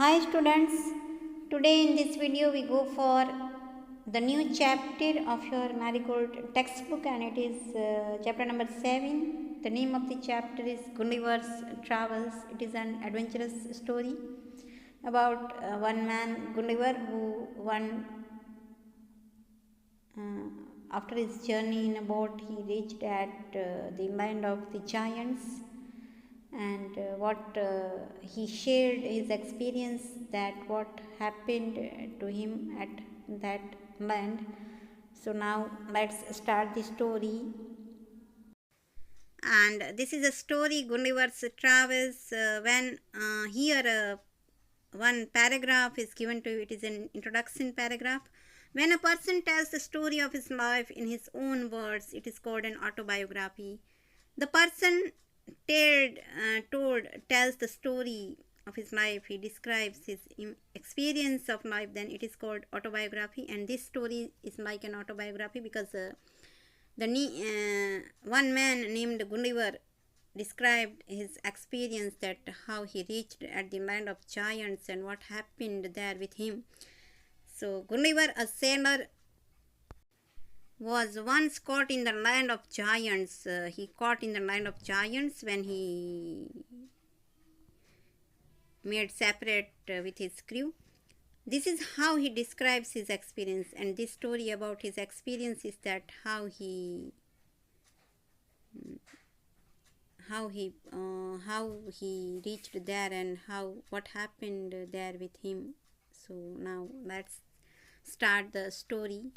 Hi students, today in this video we go for the new chapter of your Marigold textbook and it is chapter number 7. The name of the chapter is Gundivar's Travels. It is an adventurous story about one man Gundivar who after his journey in a boat he reached at the land of the giants and what he shared his experience that what happened to him at that land. So now let's start the story. And this is a story Gundivar's travels. When here one paragraph is given to you, it is an introduction paragraph. When a person tells the story of his life in his own words, it is called an autobiography. The person tells the story of his life, he describes his experience of life, then it is called autobiography. And this story is like an autobiography because one man named Gundivar described his experience, that how he reached at the land of giants and what happened there with him. So Gundivar, a sailor, was once caught in the land of giants. He caught in the land of giants when he made separate with his crew. This is how he describes his experience, and this story about his experience is that how he reached there and what happened there with him. So now let's start the story.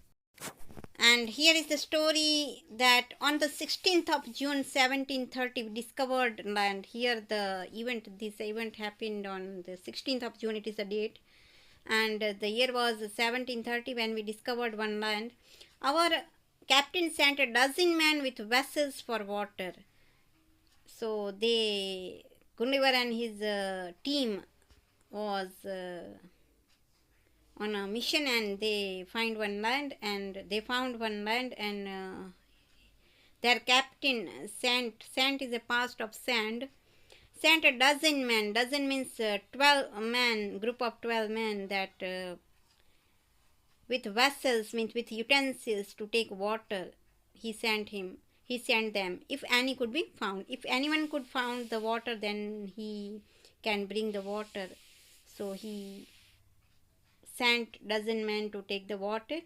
And here is the story that on the 16th of June 1730 we discovered land. Here this event happened on the 16th of June, it is the date. And the year was 1730 when we discovered one land. Our captain sent a dozen men with vessels for water. So Gundivar and his team was on a mission, and they found one land and their captain sent is a past of sent a dozen men. Dozen means 12 men, group of 12 men that with vessels, means with utensils to take water. He sent them. If any could be found, if anyone could found the water, then he can bring the water. So he sent dozen men to take the water.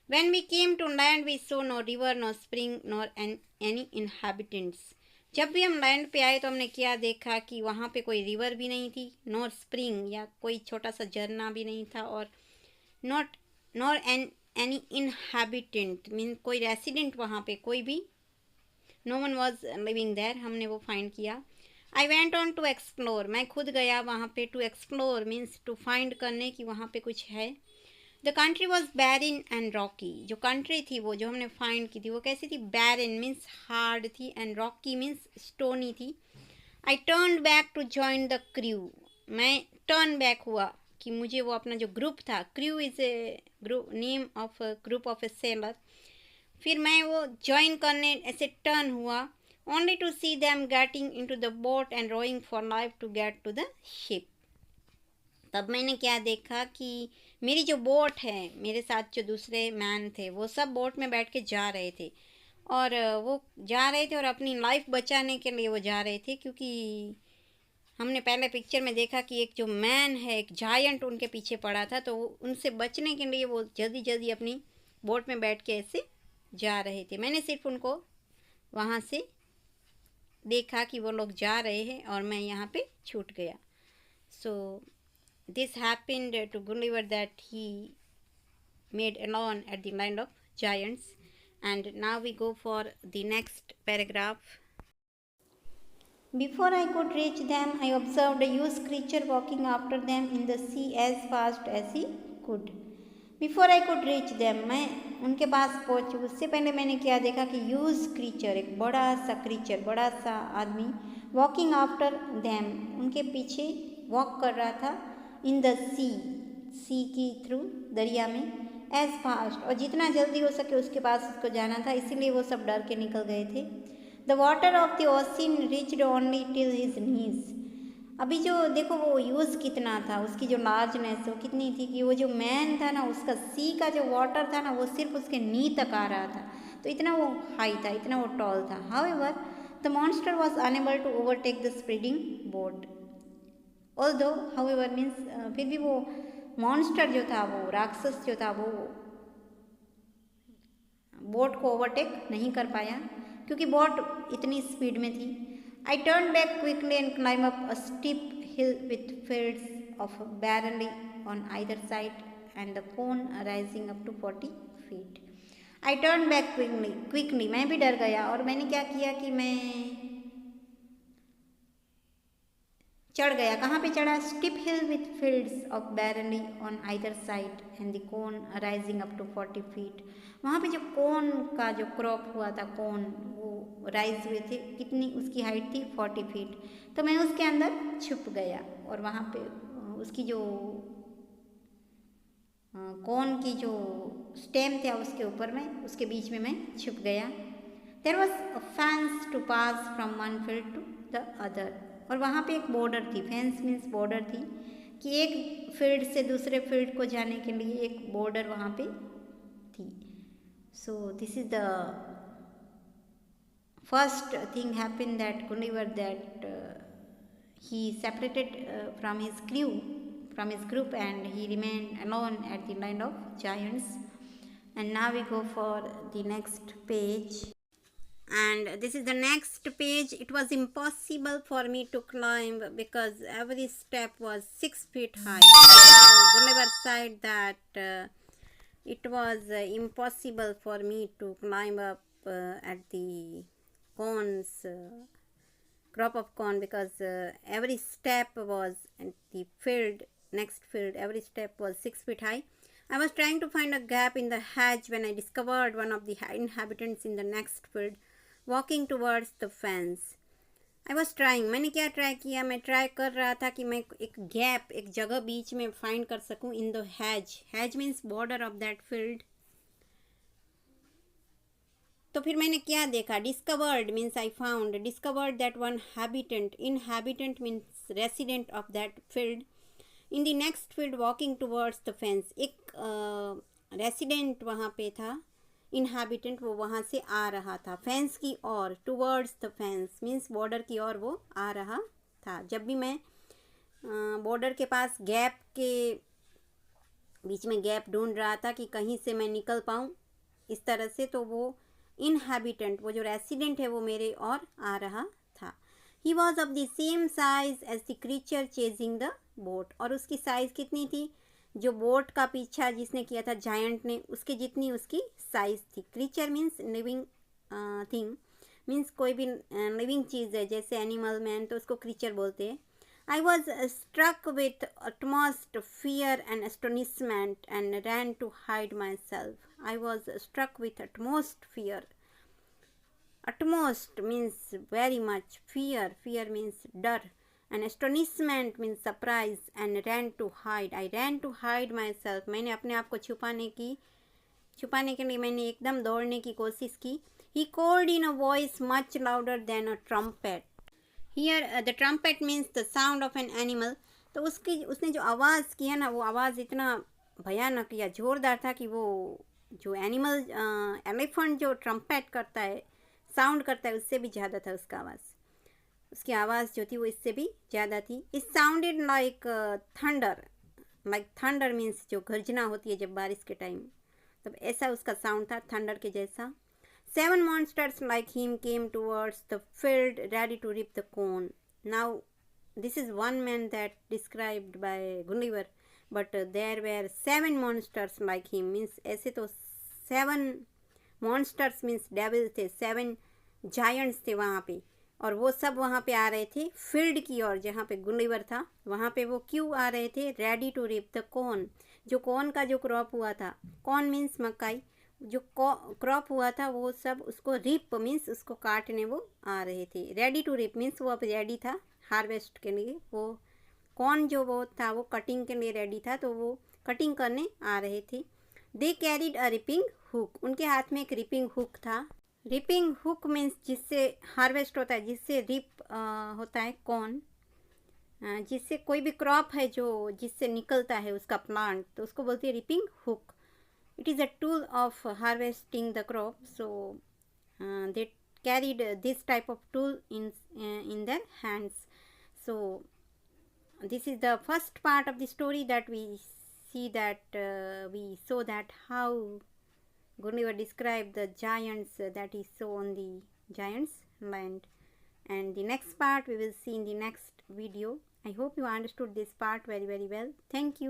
When we came to land, we saw no river, no spring, nor any inhabitants. जब भी हम land पे आए तो हमने क्या देखा कि वहाँ पे कोई रिवर भी नहीं थी, नॉर स्प्रिंग या कोई छोटा सा झरना भी नहीं था, और नॉर एनी इनहैबिटेंट मीन कोई रेसिडेंट वहाँ पे कोई भी, no one was living there. हमने वो फाइंड किया. I went on to explore, मैं खुद गया वहाँ पे. To explore means to find करने की वहाँ पे कुछ है. The country was barren and rocky. जो कंट्री थी वो जो हमने फाइंड की थी वो कैसी थी? बैरिन मीन्स हार्ड थी एंड रॉकी मीन्स स्टोनी थी. I turn back to join the crew. मैं टर्न बैक हुआ कि मुझे वो अपना जो ग्रुप था, crew is a group name of group of a sailor, फिर मैं वो ज्वाइन करने ऐसे टर्न हुआ. only to see them getting into the boat and rowing for life to get to the ship. तब मैंने क्या देखा कि मेरी जो बोट है, मेरे साथ जो दूसरे मैन थे, वो सब बोट में बैठ के जा रहे थे, और वो जा रहे थे और अपनी लाइफ बचाने के लिए वो जा रहे थे, क्योंकि हमने पहले पिक्चर में देखा कि एक जो मैन है, एक जायंट उनके पीछे पड़ा था, तो उनसे बचने के लिए वो जल्दी जल्दी अपनी बोट में बैठ के ऐसे जा रहे थे. मैंने सिर्फ उनको वहाँ से देखा कि वो लोग जा रहे हैं और मैं यहाँ पे छूट गया. सो दिस हैपेंड टू गुंडिवर that he made alone at the land of giants. And now we go for the next paragraph. Before I could reach them, I observed a huge creature walking after them in the sea as fast as he could. Before I could reach them, मैं उनके पास पहुंची उससे पहले मैंने क्या देखा कि use creature, एक बड़ा सा क्रीचर, बड़ा सा आदमी, वॉकिंग आफ्टर दैम, उनके पीछे वॉक कर रहा था, इन द सी की थ्रू, दरिया में, एज फास्ट, और जितना जल्दी हो सके उसके पास उसको जाना था, इसीलिए वो सब डर के निकल गए थे. The water of the ocean reached only till his knees. अभी जो देखो वो यूज़ कितना था, उसकी जो लार्जनेस वो कितनी थी कि वो जो मैन था ना, उसका सी का जो वाटर था ना, वो सिर्फ उसके नी तक आ रहा था। तो इतना वो हाई था, इतना वो टॉल था। However the monster was unable to overtake the spreading boat. Although however means फिर भी वो मॉन्स्टर जो था, वो राक्षस जो था, वो बोट को ओवरटेक नहीं कर पाया क्योंकि बोट इतनी स्पीड में थी। I turn back quickly and climb up a steep hill with fields of barley on either side and the cone rising up to 40 feet. I turned back quickly. मैं भी डर गया और मैंने क्या किया कि मैं चढ़ गया। कहाँ पे चढ़ा? Steep hill with fields of barley on either side and the cone rising up to 40 feet. वहाँ पे जो कोन का जो क्रॉप हुआ था, कोन वो राइज हुए थे, कितनी उसकी हाइट थी? 40 फीट। तो मैं उसके अंदर छुप गया और वहाँ पे उसकी जो कोन की जो स्टेम था उसके ऊपर में, उसके बीच में मैं छुप गया। There was a fence to pass from one field to the other. और वहाँ पे एक बॉर्डर थी। फेंस मीन्स बॉर्डर थी कि एक फील्ड से दूसरे फील्ड को जाने के लिए एक बॉर्डर वहाँ पे थी। So this is the first thing happen that Gundivar that he separated from his crew, from his group, and he remained alone at the land of giants. And now we go for the next page. And this is the next page. It was impossible for me to climb because every step was 6 feet high. So Gundivar said that it was impossible for me to climb up at the cones, crop of corn, because every step was at the field, next field, every step was 6 feet high. I was trying to find a gap in the hedge when I discovered one of the inhabitants in the next field walking towards the fence. I was trying, मैंने क्या try किया? मैं try कर रहा था कि मैं एक गैप, एक जगह बीच में फाइंड कर सकूं in the has. Has means border of that field. तो फिर मैंने क्या देखा? Discovered means I found, discovered that one habitant, inhabitant means resident of that field, in the next field walking towards the fence. एक resident वहाँ पे था, inhabitant, वो वहाँ से आ रहा था फेंस की ओर। Towards the fence means border की ओर वो आ रहा था। जब भी मैं बॉर्डर के पास गैप के बीच में गैप ढूंढ रहा था कि कहीं से मैं निकल पाऊँ इस तरह से, तो वो इनहैबिटेंट, वो जो रेसिडेंट है, वो मेरे और आ रहा था। He was of the same size as the creature chasing the boat. और उसकी साइज़ कितनी थी? जो बोट का पीछा जिसने किया था जायंट ने, उसके जितनी उसकी साइज़ थी। Creature means living thing, means कोई भी लिविंग चीज़ है, जैसे एनिमल, मैन, तो उसको क्रीचर बोलते हैं। I was struck with utmost fear and astonishment and ran to hide myself. I was struck with utmost fear. Utmost means very much. Fear. Fear means डर. And astonishment means surprise. And ran to hide. I ran to hide myself. मैंने अपने आप को छुपाने के लिए मैंने एकदम दौड़ने की कोशिश की. He called in a voice much louder than a trumpet. Here the trumpet means the sound of an animal. तो उसने जो आवाज़ की है ना, वो आवाज़ इतना भयानक या ज़ोरदार था कि वो जो एनिमल, एलिफेंट जो ट्रम्पेट करता है, साउंड करता है, उससे भी ज़्यादा था उसका आवाज़। उसकी आवाज़ जो थी वो इससे भी ज़्यादा थी। It sounded like thunder. Like thunder means जो गर्जना होती है जब बारिश के टाइम, तब ऐसा उसका साउंड था, थंडर के जैसा। 7 monsters like him came towards the field ready to reap the corn. Now, this is one man that described by Gundivar, but there were 7 monsters like him. Means ऐसे तो 7 monsters means devil थे, 7 giants थे वहाँ पे, और वो सब वहाँ पे आ रहे थे फील्ड की ओर जहाँ पे गुंडीवर था। वहाँ पे वो क्यों आ रहे थे? Ready to reap the corn. जो कॉर्न का जो क्रॉप हुआ था, कॉर्न मीन्स मकाई, जो क्रॉप हुआ था वो सब उसको रिप मीन्स उसको काटने वो आ रहे थे। रेडी टू रिप मीन्स वो अब रेडी था हार्वेस्ट के लिए। वो कॉर्न जो वो था वो कटिंग के लिए रेडी था, तो वो कटिंग करने आ रहे थे। दे कैरिड अ रिपिंग हुक। उनके हाथ में एक रिपिंग हुक था। रिपिंग हुक मीन्स जिससे हार्वेस्ट होता है, जिससे रिप होता है कॉर्न। जिससे कोई भी क्रॉप है जो जिससे निकलता है उसका प्लांट, तो उसको बोलते हैं ripping hook. It is a tool of harvesting the crop. So they carried this type of tool in their hands. So this is the first part of the story that we see that we saw that how Gundivar described the giants that he saw on the giants land. And the next part we will see in the next video. I hope you understood this part very well. Thank you.